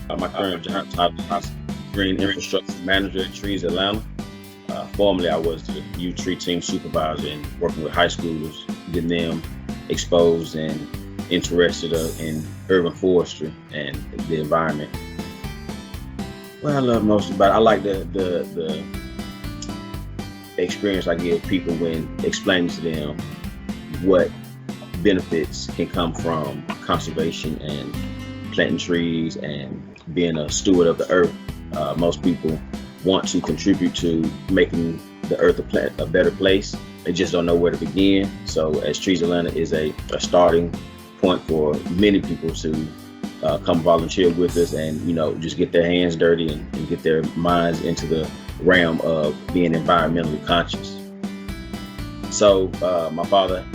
My current job title is Green Infrastructure Manager at Trees Atlanta. Formerly, I was the youth tree team supervisor and working with high schoolers, getting them exposed and interested in urban forestry and the environment. What I love most about it, I like the experience I give people when explaining to them what benefits can come from conservation and planting trees and being a steward of the earth. Most people want to contribute to making the earth a better place. They just don't know where to begin. So as Trees Atlanta is a starting point for many people to come volunteer with us and, just get their hands dirty and get their minds into the realm of being environmentally conscious. So my father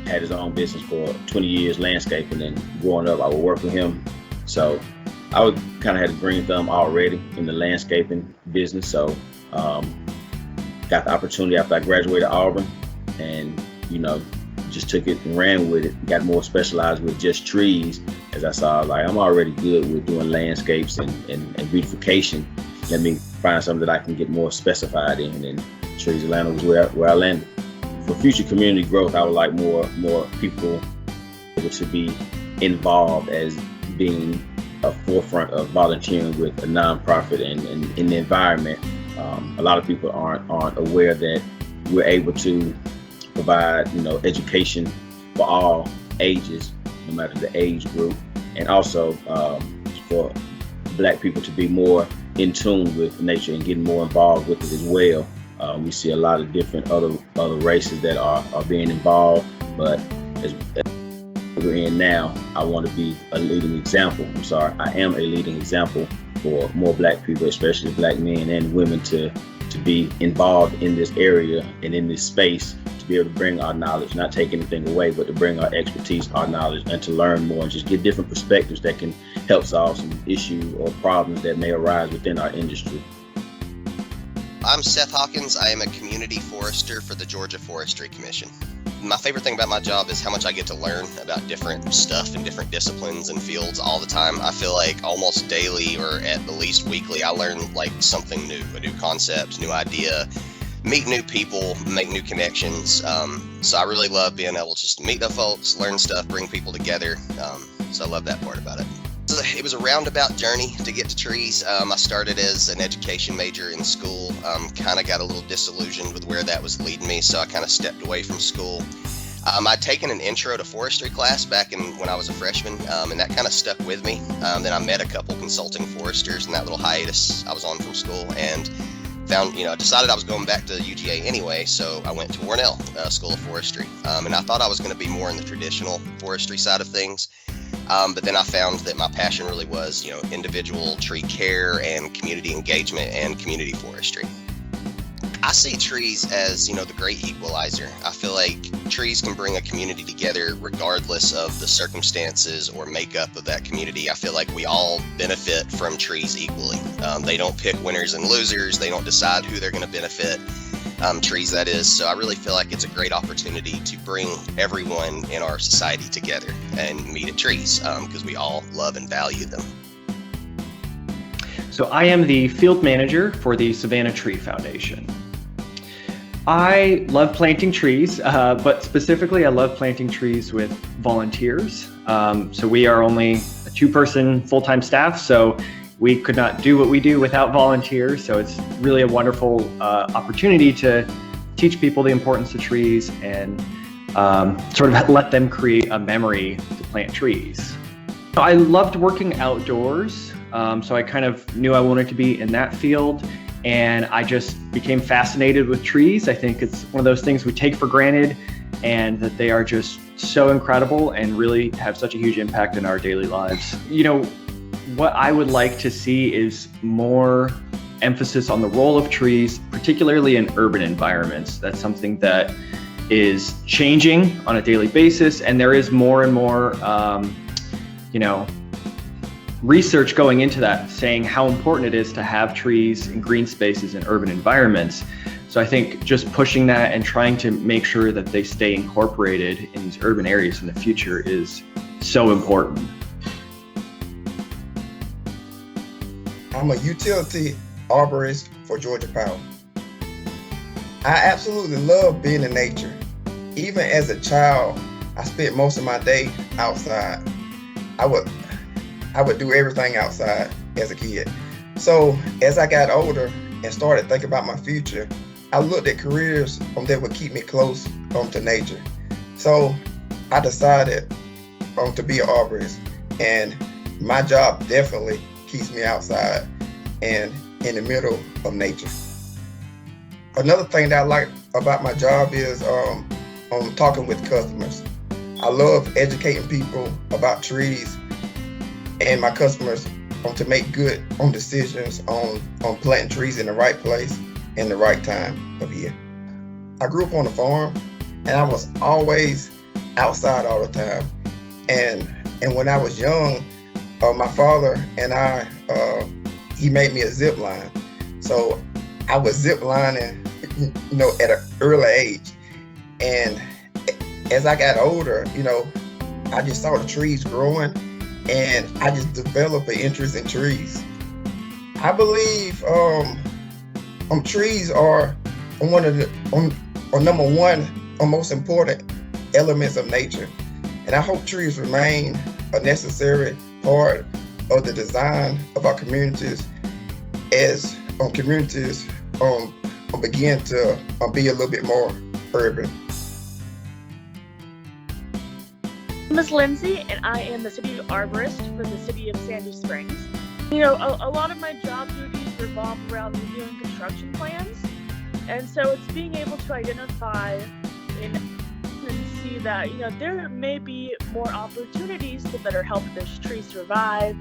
had his own business for 20 years, landscaping, and growing up I would work with him. So I would kind of had a green thumb already in the landscaping business. So got the opportunity after I graduated Auburn and, just took it and ran with it, got more specialized with just trees as I saw like I'm already good with doing landscapes and beautification. Let me find something that I can get more specified in, and Trees Atlanta was where I landed. For future community growth, I would like more people to be involved as being a forefront of volunteering with a nonprofit and in the environment. A lot of people aren't aware that we're able to provide, education for all ages, no matter the age group, and also for Black people to be more in tune with nature and getting more involved with it as well. We see a lot of different other races that are being involved, but as we're in now, I want to be a leading example. I am a leading example for more Black people, especially Black men and women, to be involved in this area and in this space, to be able to bring our knowledge, not take anything away, but to bring our expertise, our knowledge, and to learn more and just get different perspectives that can help solve some issues or problems that may arise within our industry. I'm Seth Hawkins. I am a community forester for the Georgia Forestry Commission. My favorite thing about my job is how much I get to learn about different stuff and different disciplines and fields all the time. I feel like almost daily or at the least weekly, I learn like something new, a new concept, new idea, meet new people, make new connections. So I really love being able to just meet the folks, learn stuff, bring people together. So I love that part about it. It was a roundabout journey to get to trees. I started as an education major in school, kind of got a little disillusioned with where that was leading me, so I kind of stepped away from school. I'd taken an intro to forestry class back when I was a freshman, and that kind of stuck with me. Then I met a couple consulting foresters in that little hiatus I was on from school, and decided I was going back to UGA anyway, so I went to Randell School of Forestry, and I thought I was going to be more in the traditional forestry side of things. But then I found that my passion really was, individual tree care and community engagement and community forestry. I see trees as, the great equalizer. I feel like trees can bring a community together regardless of the circumstances or makeup of that community. I feel like we all benefit from trees equally. They don't pick winners and losers. They don't decide who they're going to benefit. Trees, that is. So I really feel like it's a great opportunity to bring everyone in our society together and meet at trees because we all love and value them. So I am the field manager for the Savannah Tree Foundation. I love planting trees, but specifically I love planting trees with volunteers. So we are only a 2-person full-time staff, so we could not do what we do without volunteers. So it's really a wonderful opportunity to teach people the importance of trees and sort of let them create a memory to plant trees. I loved working outdoors, so I kind of knew I wanted to be in that field, and I just became fascinated with trees. I think it's one of those things we take for granted, and that they are just so incredible and really have such a huge impact in our daily lives. What I would like to see is more emphasis on the role of trees, particularly in urban environments. That's something that is changing on a daily basis, and there is more and more, research going into that, saying how important it is to have trees and green spaces in urban environments. So I think just pushing that and trying to make sure that they stay incorporated in these urban areas in the future is so important. I'm a utility arborist for Georgia Power. I absolutely love being in nature. Even as a child, I spent most of my day outside. I would do everything outside as a kid. So as I got older and started thinking about my future, I looked at careers that would keep me close to nature. So I decided to be an arborist, and my job definitely keeps me outside and in the middle of nature. Another thing that I like about my job is talking with customers. I love educating people about trees and my customers to make good decisions on planting trees in the right place and the right time of year. I grew up on a farm, and I was always outside all the time. And when I was young, my father and I, he made me a zip line. So I was zip lining, at an early age. And as I got older, I just saw the trees growing, and I just developed an interest in trees. I believe trees are one of the number one or most important elements of nature, and I hope trees remain a necessary part of the design of our communities as communities begin to be a little bit more urban. My name is Lindsay, and I am the city arborist for the city of Sandy Springs. A lot of my job duties revolve around reviewing construction plans, and so it's being able to identify and see that there may be more opportunities to better help this tree survive,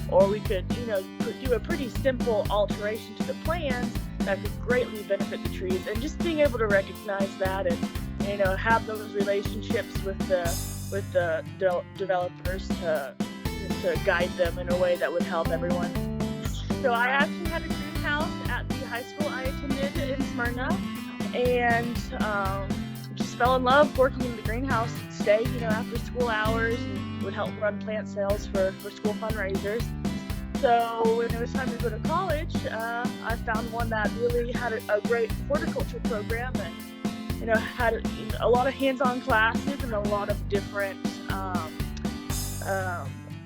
or we could do a pretty simple alteration to the plans that could greatly benefit the trees, and just being able to recognize that and have those relationships with the developers to guide them in a way that would help everyone. So I actually had a greenhouse at the high school I attended in Smyrna, and just fell in love working in the greenhouse. Stay after school hours, and would help run plant sales for school fundraisers. So when it was time to go to college, I found one that really had a great horticulture program, and had a lot of hands-on classes and a lot of different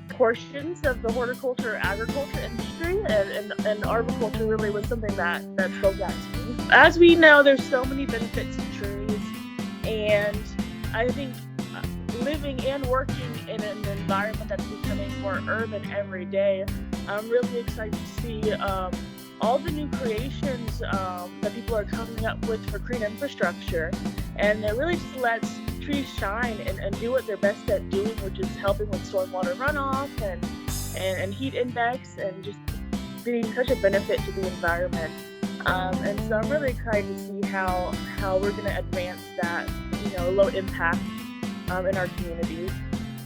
portions of the horticulture agriculture industry, and arboriculture really was something that spoke out to me. As we know, there's so many benefits to trees, and I think living and working in an environment that's becoming more urban every day, I'm really excited to see all the new creations that people are coming up with for green infrastructure, and it really just lets trees shine and do what they're best at doing, which is helping with stormwater runoff and heat index, and just being such a benefit to the environment. And so I'm really excited to see how we're going to advance that low impact in our communities.